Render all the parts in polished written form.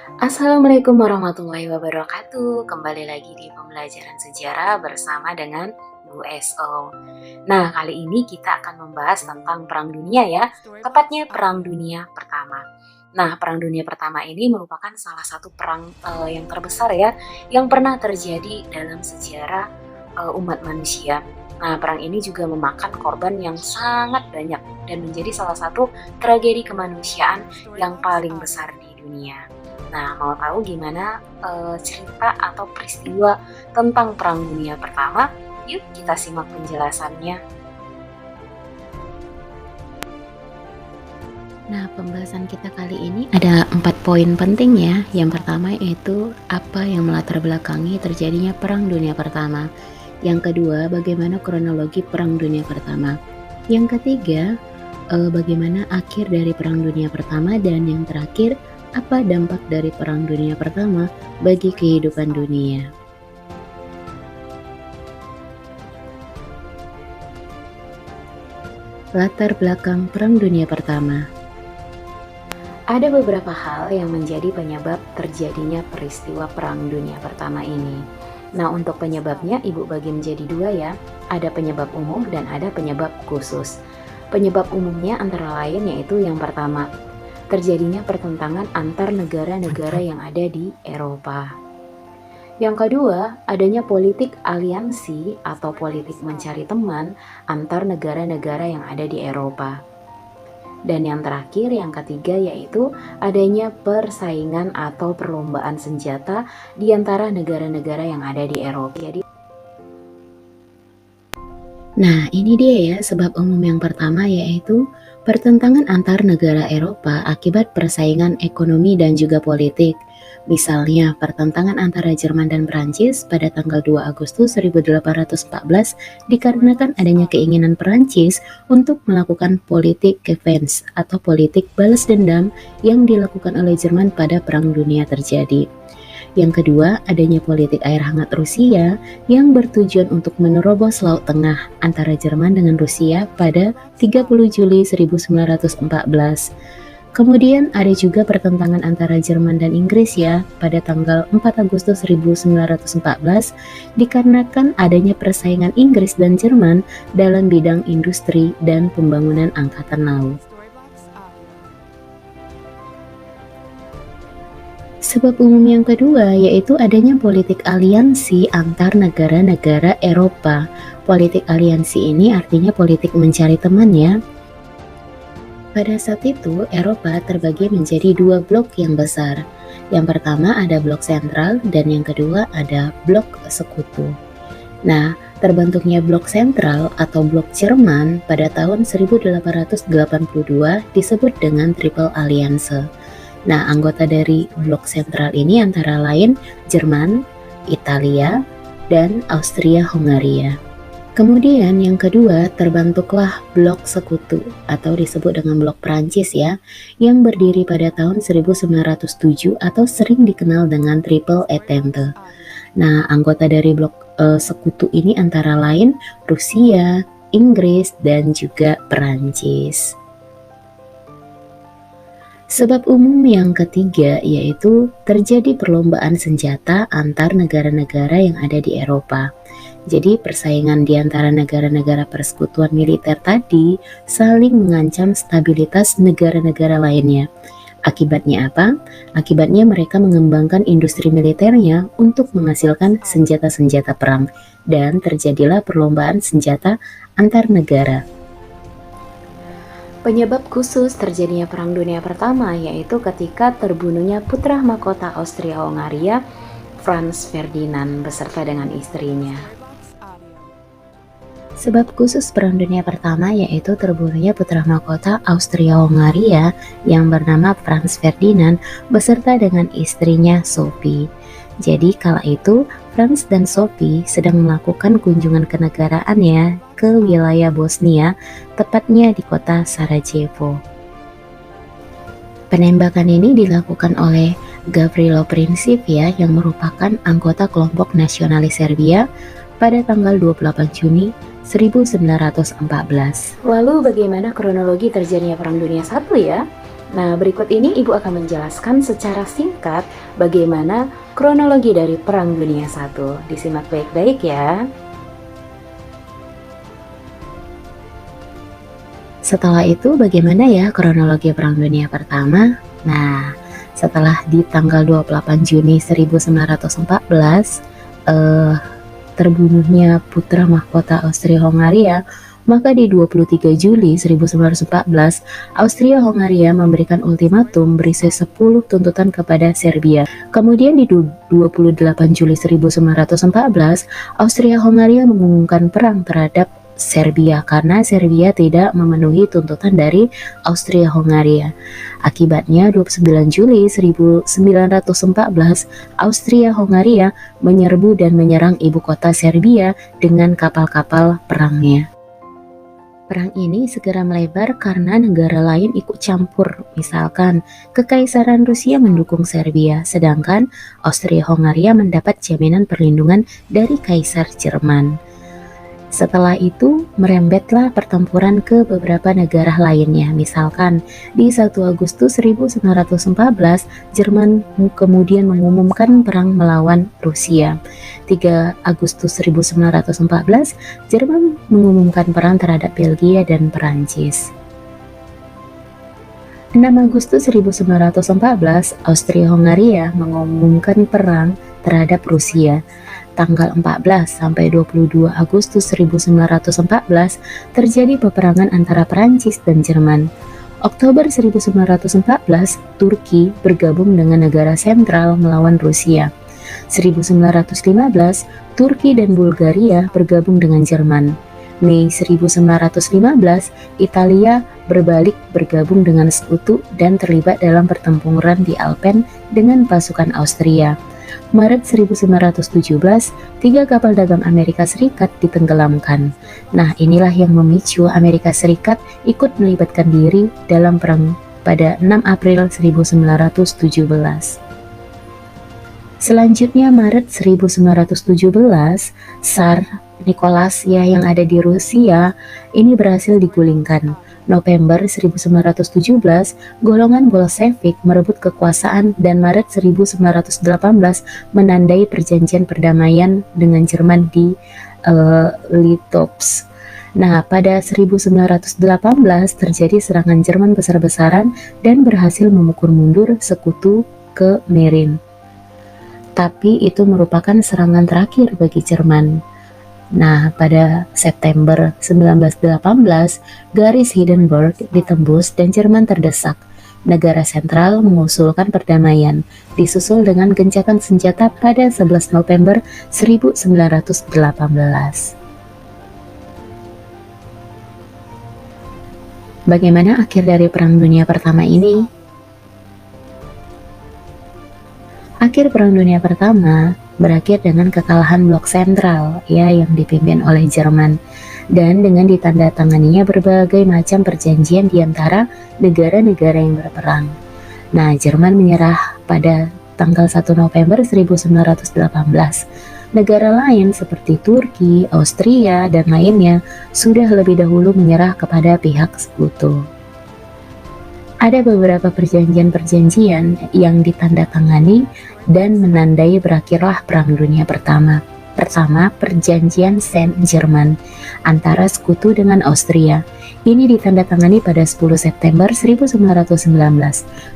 Assalamualaikum warahmatullahi wabarakatuh. Kembali lagi di pembelajaran sejarah bersama dengan Bu SO. Nah, kali ini kita akan membahas tentang Perang Dunia ya, tepatnya Perang Dunia Pertama. Nah, Perang Dunia Pertama ini merupakan salah satu perang yang terbesar ya, yang pernah terjadi dalam sejarah umat manusia. Nah, perang ini juga memakan korban yang sangat banyak dan menjadi salah satu tragedi kemanusiaan yang paling besar di dunia. Nah, mau tahu gimana cerita atau peristiwa tentang Perang Dunia Pertama? Yuk kita simak penjelasannya. Nah, pembahasan kita kali ini ada 4 poin penting ya. Yang pertama yaitu apa yang melatar belakangi terjadinya Perang Dunia Pertama. Yang kedua, bagaimana kronologi Perang Dunia Pertama. Yang ketiga, bagaimana akhir dari Perang Dunia Pertama. Dan yang terakhir, apa dampak dari Perang Dunia Pertama bagi kehidupan dunia. Latar belakang Perang Dunia Pertama. Ada beberapa hal yang menjadi penyebab terjadinya peristiwa Perang Dunia Pertama ini. Nah, untuk penyebabnya Ibu bagi menjadi dua ya. Ada penyebab umum dan ada penyebab khusus. Penyebab umumnya antara lain yaitu yang pertama, terjadinya pertentangan antar negara-negara yang ada di Eropa. Yang kedua, adanya politik aliansi atau politik mencari teman antar negara-negara yang ada di Eropa. Dan yang terakhir, yang ketiga, yaitu adanya persaingan atau perlombaan senjata di antara negara-negara yang ada di Eropa. Nah, ini dia ya sebab umum yang pertama, yaitu pertentangan antar negara Eropa akibat persaingan ekonomi dan juga politik. Misalnya, pertentangan antara Jerman dan Prancis pada tanggal 2 Agustus 1814 dikarenakan adanya keinginan Prancis untuk melakukan politik revenge atau politik balas dendam yang dilakukan oleh Jerman pada Perang Dunia terjadi. Yang kedua, adanya politik air hangat Rusia yang bertujuan untuk menerobos Laut Tengah antara Jerman dengan Rusia pada 30 Juli 1914. Kemudian ada juga pertentangan antara Jerman dan Inggris ya pada tanggal 4 Agustus 1914 dikarenakan adanya persaingan Inggris dan Jerman dalam bidang industri dan pembangunan angkatan laut. Sebab umum yang kedua yaitu adanya politik aliansi antar negara-negara Eropa. Politik aliansi ini artinya politik mencari teman ya. Pada saat itu, Eropa terbagi menjadi dua blok yang besar. Yang pertama ada blok sentral dan yang kedua ada blok sekutu. Nah, terbentuknya blok sentral atau blok Jerman pada tahun 1882 disebut dengan Triple Alliance. Nah, anggota dari blok sentral ini antara lain Jerman, Italia, dan Austria-Hungaria. Kemudian yang kedua terbentuklah blok sekutu atau disebut dengan blok Prancis ya, yang berdiri pada tahun 1907 atau sering dikenal dengan Triple Entente. Nah, anggota dari blok sekutu ini antara lain Rusia, Inggris, dan juga Perancis. Sebab umum yang ketiga yaitu terjadi perlombaan senjata antar negara-negara yang ada di Eropa. Jadi persaingan di antara negara-negara persekutuan militer tadi saling mengancam stabilitas negara-negara lainnya. Akibatnya apa? Akibatnya mereka mengembangkan industri militernya untuk menghasilkan senjata-senjata perang dan terjadilah perlombaan senjata antar negara. Penyebab khusus terjadinya Perang Dunia Pertama yaitu ketika terbunuhnya putra mahkota Austria-Hungaria, Franz Ferdinand beserta dengan istrinya. Sebab khusus Perang Dunia Pertama yaitu terbunuhnya putra mahkota Austria-Hungaria yang bernama Franz Ferdinand beserta dengan istrinya Sophie. Jadi kala itu Franz dan Sophie sedang melakukan kunjungan kenegaraan ya ke wilayah Bosnia, tepatnya di kota Sarajevo. Penembakan ini dilakukan oleh Gavrilo Princip ya, yang merupakan anggota kelompok nasionalis Serbia pada tanggal 28 Juni 1914. Lalu bagaimana kronologi terjadinya Perang Dunia I ya? Nah, berikut ini Ibu akan menjelaskan secara singkat bagaimana kronologi dari Perang Dunia I. Disimak baik-baik ya. Setelah itu bagaimana ya kronologi Perang Dunia Pertama? Nah, setelah di tanggal 28 Juni 1914 terbunuhnya putra mahkota Austria-Hongaria, maka di 23 Juli 1914 Austria-Hongaria memberikan ultimatum berisi 10 tuntutan kepada Serbia. Kemudian di 28 Juli 1914 Austria-Hongaria mengumumkan perang terhadap Serbia karena Serbia tidak memenuhi tuntutan dari Austria-Hongaria. Akibatnya 29 Juli 1914 Austria-Hongaria menyerbu dan menyerang ibu kota Serbia dengan kapal-kapal perangnya. Perang ini segera melebar karena negara lain ikut campur, misalkan Kekaisaran Rusia mendukung Serbia, sedangkan Austria-Hongaria mendapat jaminan perlindungan dari Kaisar Jerman. Setelah itu merembetlah pertempuran ke beberapa negara lainnya, misalkan di 1 Agustus 1914 Jerman kemudian mengumumkan perang melawan Rusia. 3 Agustus 1914 Jerman mengumumkan perang terhadap Belgia dan Perancis. 6 Agustus 1914 Austria-Hongaria mengumumkan perang terhadap Rusia. Tanggal 14 sampai 22 Agustus 1914 terjadi peperangan antara Perancis dan Jerman. Oktober 1914 Turki bergabung dengan negara sentral melawan Rusia. 1915 Turki dan Bulgaria bergabung dengan Jerman. Mei 1915 Italia berbalik bergabung dengan Sekutu dan terlibat dalam pertempuran di Alpen dengan pasukan Austria. Maret 1917, 3 kapal dagang Amerika Serikat ditenggelamkan. Nah, inilah yang memicu Amerika Serikat ikut melibatkan diri dalam perang pada 6 April 1917. Selanjutnya Maret 1917, Tsar Nicholas ya yang ada di Rusia ini berhasil digulingkan. November 1917, golongan Bolshevik merebut kekuasaan dan Maret 1918 menandai perjanjian perdamaian dengan Jerman di Litovsk. Nah, pada 1918 terjadi serangan Jerman besar-besaran dan berhasil memukul mundur Sekutu ke Merin. Tapi itu merupakan serangan terakhir bagi Jerman. Nah, pada September 1918, garis Hindenburg ditembus dan Jerman terdesak. Negara sentral mengusulkan perdamaian, disusul dengan gencatan senjata pada 11 November 1918. Bagaimana akhir dari Perang Dunia Pertama ini? Akhir Perang Dunia Pertama berakhir dengan kekalahan blok sentral ya yang dipimpin oleh Jerman dan dengan ditandatanganinya berbagai macam perjanjian di antara negara-negara yang berperang. Nah, Jerman menyerah pada tanggal 1 November 1918. Negara lain seperti Turki, Austria, dan lainnya sudah lebih dahulu menyerah kepada pihak Sekutu. Ada beberapa perjanjian-perjanjian yang ditandatangani dan menandai berakhirlah Perang Dunia Pertama. Pertama, Perjanjian Saint-Germain antara Sekutu dengan Austria. Ini ditandatangani pada 10 September 1919.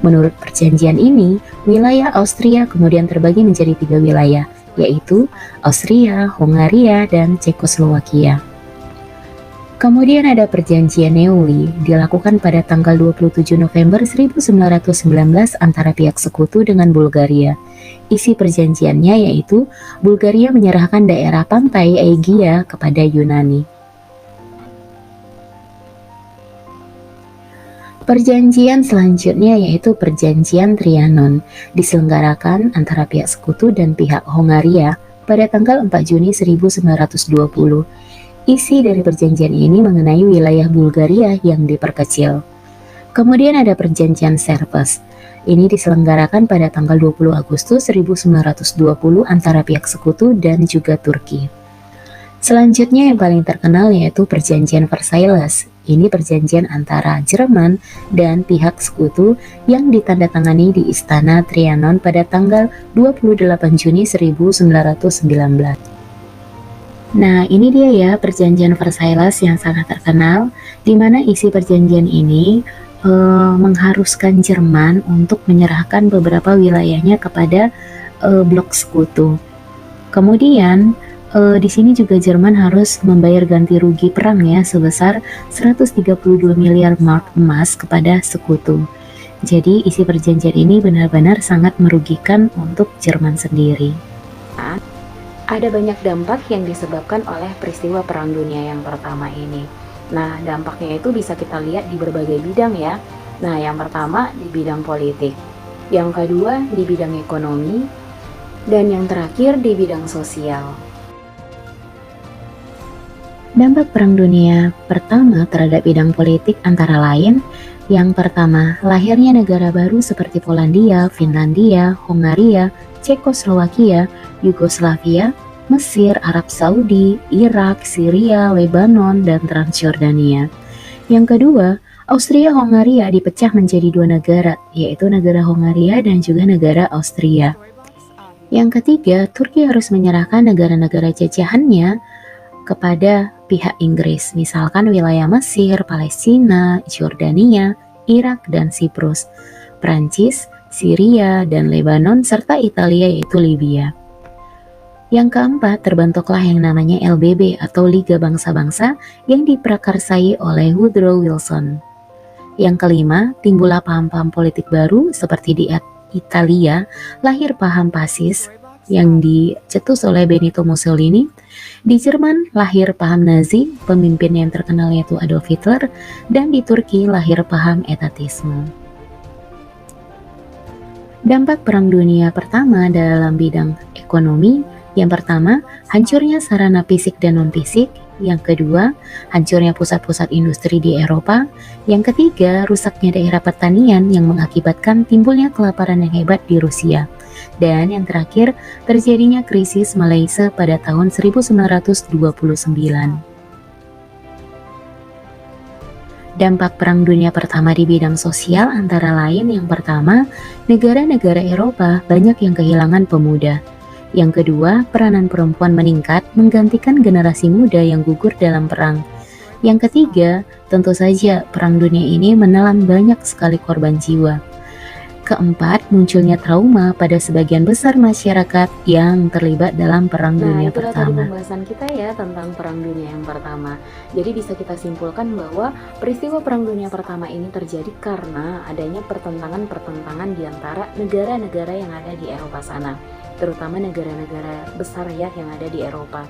Menurut perjanjian ini, wilayah Austria kemudian terbagi menjadi 3 wilayah, yaitu Austria, Hongaria, dan Cekoslowakia. Kemudian ada Perjanjian Neuilly dilakukan pada tanggal 27 November 1919 antara pihak Sekutu dengan Bulgaria. Isi perjanjiannya yaitu Bulgaria menyerahkan daerah pantai Aegia kepada Yunani. Perjanjian selanjutnya yaitu Perjanjian Trianon diselenggarakan antara pihak Sekutu dan pihak Hongaria pada tanggal 4 Juni 1920. Isi dari perjanjian ini mengenai wilayah Bulgaria yang diperkecil. Kemudian ada Perjanjian Serves. Ini diselenggarakan pada tanggal 20 Agustus 1920 antara pihak Sekutu dan juga Turki. Selanjutnya yang paling terkenal yaitu Perjanjian Versailles. Ini perjanjian antara Jerman dan pihak sekutu yang ditandatangani di Istana Trianon pada tanggal 28 Juni 1919. Nah, ini dia ya perjanjian Versailles yang sangat terkenal, di mana isi perjanjian ini mengharuskan Jerman untuk menyerahkan beberapa wilayahnya kepada blok sekutu. Kemudian di sini juga Jerman harus membayar ganti rugi perang ya sebesar 132 miliar mark emas kepada sekutu. Jadi isi perjanjian ini benar-benar sangat merugikan untuk Jerman sendiri. Ada banyak dampak yang disebabkan oleh peristiwa Perang Dunia yang pertama ini. Nah, dampaknya itu bisa kita lihat di berbagai bidang ya. Nah, yang pertama di bidang politik, yang kedua di bidang ekonomi, dan yang terakhir di bidang sosial. Dampak Perang Dunia Pertama terhadap bidang politik antara lain, yang pertama, lahirnya negara baru seperti Polandia, Finlandia, Hongaria, Cekoslowakia, Yugoslavia, Mesir, Arab Saudi, Irak, Syria, Lebanon, dan Transjordania. Yang kedua, Austria-Hongaria dipecah menjadi dua negara, yaitu negara Hongaria dan juga negara Austria. Yang ketiga, Turki harus menyerahkan negara-negara jajahannya kepada pihak Inggris, misalkan wilayah Mesir, Palestina, Jordania, Irak, dan Siprus, Prancis, Syria, dan Lebanon, serta Italia yaitu Libya. Yang keempat, terbentuklah yang namanya LBB atau Liga Bangsa-Bangsa yang diprakarsai oleh Woodrow Wilson. Yang kelima, timbullah paham-paham politik baru seperti di Italia, lahir paham fasis yang dicetus oleh Benito Mussolini. Di Jerman lahir paham Nazi, pemimpin yang terkenal yaitu Adolf Hitler, dan di Turki lahir paham etatisme. Dampak Perang Dunia Pertama dalam bidang ekonomi, yang pertama, hancurnya sarana fisik dan non-fisik. Yang kedua, hancurnya pusat-pusat industri di Eropa. Yang ketiga, rusaknya daerah pertanian yang mengakibatkan timbulnya kelaparan yang hebat di Rusia. Dan yang terakhir, terjadinya krisis Malaysia pada tahun 1929. Dampak Perang Dunia Pertama di bidang sosial antara lain, yang pertama, negara-negara Eropa banyak yang kehilangan pemuda. Yang kedua, peranan perempuan meningkat menggantikan generasi muda yang gugur dalam perang. Yang ketiga, tentu saja Perang Dunia ini menelan banyak sekali korban jiwa. Keempat, munculnya trauma pada sebagian besar masyarakat yang terlibat dalam Perang Dunia itulah Pertama. tadi pembahasan kita ya tentang Perang Dunia yang pertama. Jadi bisa kita simpulkan bahwa peristiwa Perang Dunia Pertama ini terjadi karena adanya pertentangan-pertentangan di antara negara-negara yang ada di Eropa sana, terutama negara-negara besar ya yang ada di Eropa.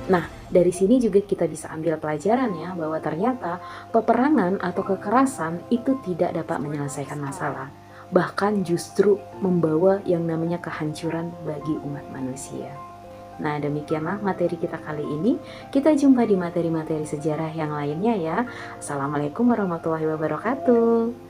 Nah, dari sini juga kita bisa ambil pelajaran ya bahwa ternyata peperangan atau kekerasan itu tidak dapat menyelesaikan masalah. Bahkan justru membawa yang namanya kehancuran bagi umat manusia. Nah, demikianlah materi kita kali ini. Kita jumpa di materi-materi sejarah yang lainnya ya. Assalamualaikum warahmatullahi wabarakatuh.